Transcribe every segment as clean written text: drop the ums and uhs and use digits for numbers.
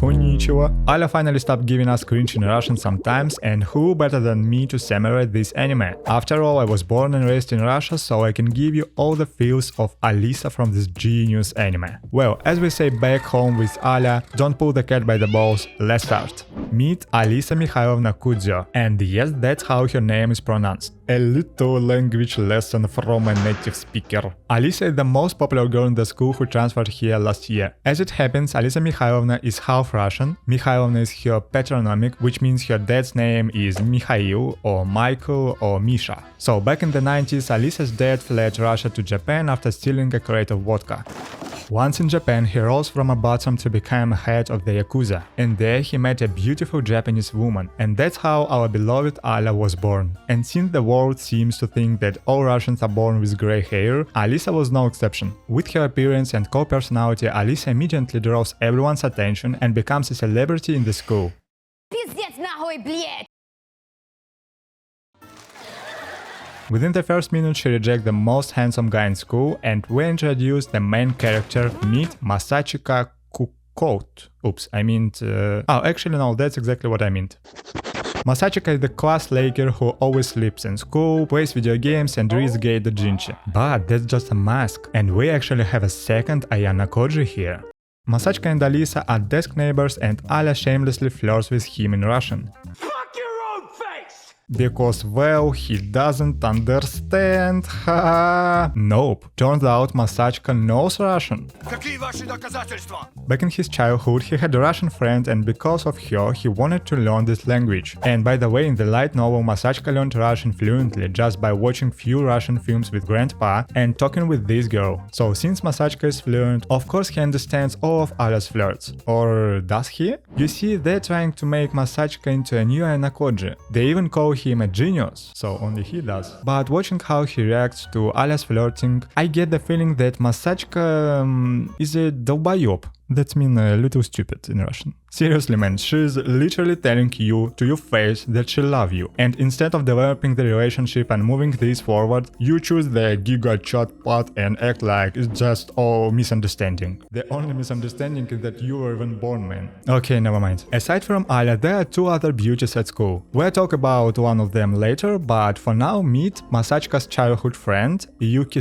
Konnichiwa. Alya finally stopped giving us cringe in Russian sometimes, and who better than me to summarize this anime? After all, I was born and raised in Russia, so I can give you all the feels of Alisa from this genius anime. Well, as we say back home with Alya, don't pull the cat by the balls, let's start. Meet Alisa Mikhailovna Kudzio, and yes, that's how her name is pronounced. A little language lesson from a native speaker. Alisa is the most popular girl in the school who transferred here last year. As it happens, Alisa Mikhailovna is half Russian. Mikhailovna is her patronymic, which means her dad's name is Mikhail or Michael or Misha. So back in the 90s, Alisa's dad fled Russia to Japan after stealing a crate of vodka. Once in Japan, he rose from a bottom to become head of the Yakuza, and there he met a beautiful Japanese woman, and that's how our beloved Alya was born. And since the world seems to think that all Russians are born with grey hair, Alisa was no exception. With her appearance and cool personality, Alisa immediately draws everyone's attention and becomes a celebrity in the school. Пиздец нахуй, блядь! Within the first minute, she rejects the most handsome guy in school, and we introduce the main character, meet Masachika Kukout. Oops, I meant... actually no, that's exactly what I meant. Masachika is the class slacker who always sleeps in school, plays video games and reads gay doujinshi. But that's just a mask, and we actually have a second Ayana Koji here. Masachika and Alisa are desk neighbors, and Alya shamelessly flirts with him in Russian. Because, well, he doesn't understand, ha. Nope, turns out Masachika knows Russian. Back in his childhood, he had a Russian friend, and because of her, he wanted to learn this language. And by the way, in the light novel, Masachika learned Russian fluently just by watching few Russian films with grandpa and talking with this girl. So since Masachika is fluent, of course he understands all of Alya's flirts. Or does he? You see, they're trying to make Masachika into a new Ayana Koji. They even call him a genius, so only he does. But watching how he reacts to Alya's flirting, I get the feeling that Masachika is a dolbayop. That means a little stupid in Russian. Seriously man, she's literally telling you to your face that she loves you. And instead of developing the relationship and moving this forward, you choose the giga chatbot and act like it's just all misunderstanding. The only misunderstanding is that you were even born man. Okay, never mind. Aside from Alya, there are two other beauties at school. We'll talk about one of them later, but for now meet Masachika's childhood friend, Yuki.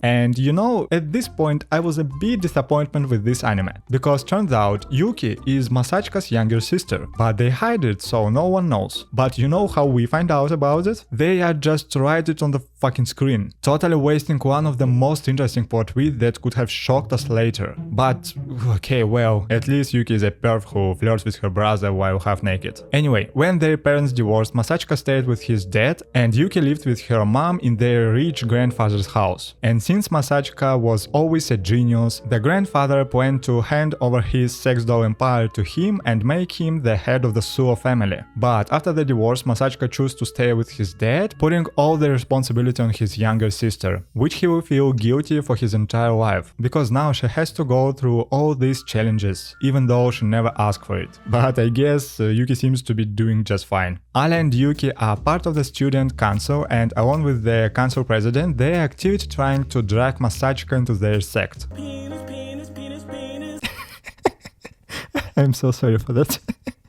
And you know, at this point I was a bit disappointed with this anime, because turns out Yuki is Masachika's younger sister, but they hide it so no one knows. But you know how we find out about it? They are just write it on the fucking screen, totally wasting one of the most interesting plot twists that could have shocked us later. But okay, well, at least Yuki is a perv who flirts with her brother while half naked. Anyway, when their parents divorced, Masachika stayed with his dad and Yuki lived with her mom in their rich grandfather's house. And since Masachika was always a genius, the grandfather planned to hand over his sex doll empire to him and make him the head of the Suo family. But after the divorce, Masachika chose to stay with his dad, putting all the responsibility on his younger sister, which he will feel guilty for his entire life, because now she has to go through all these challenges, even though she never asked for it. But I guess Yuki seems to be doing just fine. Alya and Yuki are part of the student council, and along with the council president, they are actively trying to drag Masachika into their sect. I'm so sorry for that.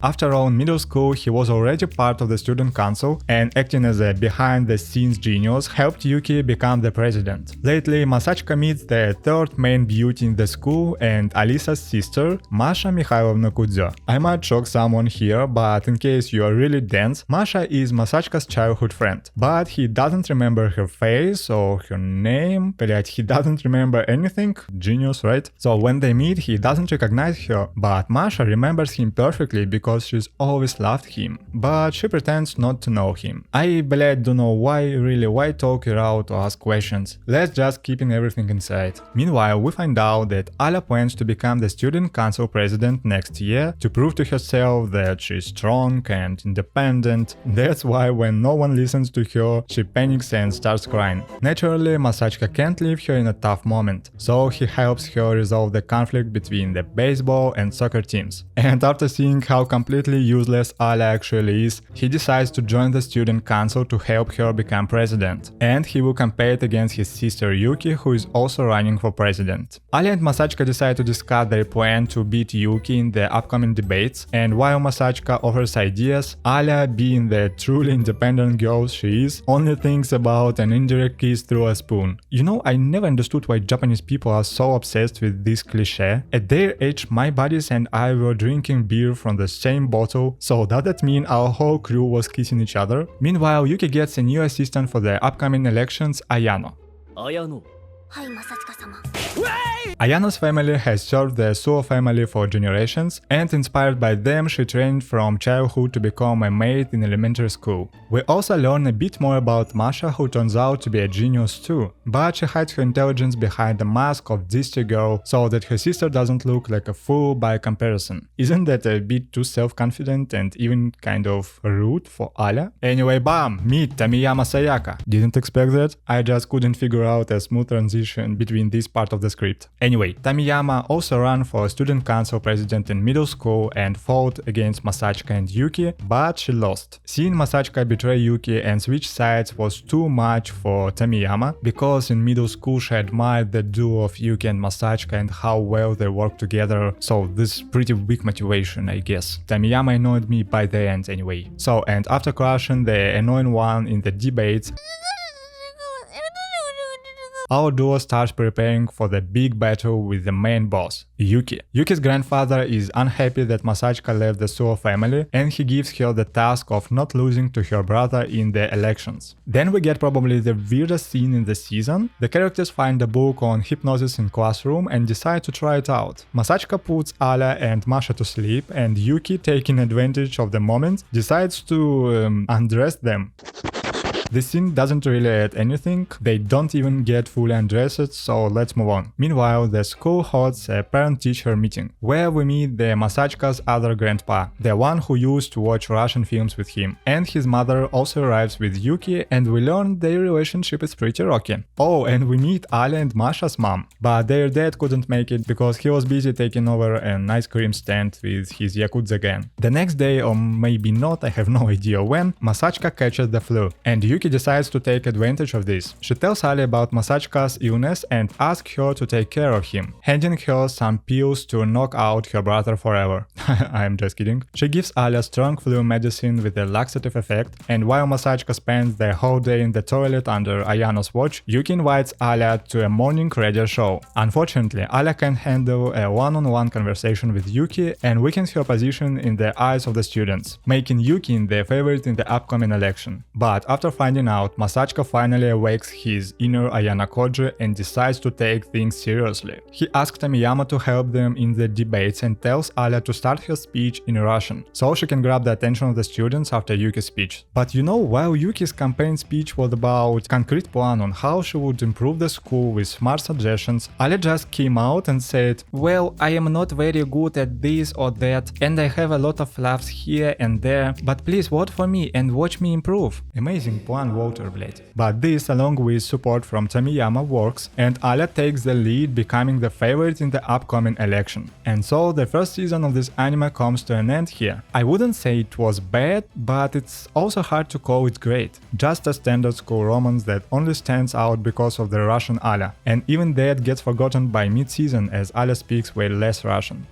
After all, in middle school, he was already part of the student council and acting as a behind-the-scenes genius helped Yuki become the president. Lately, Masachika meets the third main beauty in the school and Alisa's sister, Masha Mikhailovna Kudzio. I might shock someone here, but in case you are really dense, Masha is Masachika's childhood friend. But he doesn't remember her face or her name, he doesn't remember anything, genius, right? So when they meet, he doesn't recognize her, but Masha remembers him perfectly because she's always loved him, but she pretends not to know him. I don't know why talk it out or ask questions. Let's just keeping everything inside. Meanwhile, we find out that Alya plans to become the student council president next year to prove to herself that she's strong and independent. That's why when no one listens to her, she panics and starts crying. Naturally, Masachika can't leave her in a tough moment, so he helps her resolve the conflict between the baseball and soccer teams. And after seeing how completely useless Alya actually is, he decides to join the student council to help her become president. And he will campaign against his sister Yuki, who is also running for president. Alya and Masachka decide to discuss their plan to beat Yuki in the upcoming debates, and while Masachka offers ideas, Alya, being the truly independent girl she is, only thinks about an indirect kiss through a spoon. You know, I never understood why Japanese people are so obsessed with this cliché. At their age, my buddies and I were drinking beer from the same bottle, so does that mean our whole crew was kissing each other? Meanwhile, Yuki gets a new assistant for the upcoming elections, Ayano. Ayano's family has served the Suo family for generations, and inspired by them she trained from childhood to become a maid in elementary school. We also learn a bit more about Masha, who turns out to be a genius too, but she hides her intelligence behind the mask of disty girl so that her sister doesn't look like a fool by comparison. Isn't that a bit too self-confident and even kind of rude for Alya? Anyway, bam! Meet Tamiyama Sayaka. Didn't expect that? I just couldn't figure out a smooth transition between this part of the script. Anyway, Tamiyama also ran for student council president in middle school and fought against Masachka and Yuki, but she lost. Seeing Masachka betray Yuki and switch sides was too much for Tamiyama, because in middle school she admired the duo of Yuki and Masachka and how well they work together, so this is pretty weak motivation, I guess. Tamiyama annoyed me by the end anyway. So, and after crushing the annoying one in the debates, our duo starts preparing for the big battle with the main boss, Yuki. Yuki's grandfather is unhappy that Masachka left the Suo family, and he gives her the task of not losing to her brother in the elections. Then we get probably the weirdest scene in the season. The characters find a book on hypnosis in classroom and decide to try it out. Masachka puts Alya and Masha to sleep, and Yuki, taking advantage of the moment, decides to undress them. The scene doesn't really add anything, they don't even get fully undressed, so let's move on. Meanwhile, the school holds a parent-teacher meeting, where we meet the Masachka's other grandpa, the one who used to watch Russian films with him, and his mother also arrives with Yuki, and we learn their relationship is pretty rocky. Oh, and we meet Alya and Masha's mom, but their dad couldn't make it because he was busy taking over an ice cream stand with his Yakuza gang. The next day, or maybe not, I have no idea when, Masachka catches the flu, and Yuki decides to take advantage of this. She tells Alya about Masachka's illness and asks her to take care of him, handing her some pills to knock out her brother forever. I'm just kidding. She gives Alya strong flu medicine with a laxative effect, and while Masachka spends the whole day in the toilet under Ayano's watch, Yuki invites Alya to a morning radio show. Unfortunately, Alya can't handle a one-on-one conversation with Yuki and weakens her position in the eyes of the students, making Yuki the favorite in the upcoming election. But after finding out, Masachka finally awakes his inner Ayana Koji and decides to take things seriously. He asks Tamiyama to help them in the debates and tells Alya to start her speech in Russian, so she can grab the attention of the students after Yuki's speech. But you know, while Yuki's campaign speech was about concrete plan on how she would improve the school with smart suggestions, Alya just came out and said, "Well, I am not very good at this or that, and I have a lot of laughs here and there, but please vote for me and watch me improve." Amazing plan, Walter, blade. But this, along with support from Tamiyama, works, and Alya takes the lead, becoming the favorite in the upcoming election. And so the first season of this anime comes to an end here. I wouldn't say it was bad, but it's also hard to call it great. Just a standard school romance that only stands out because of the Russian Alya, and even that gets forgotten by mid-season as Alya speaks way less Russian.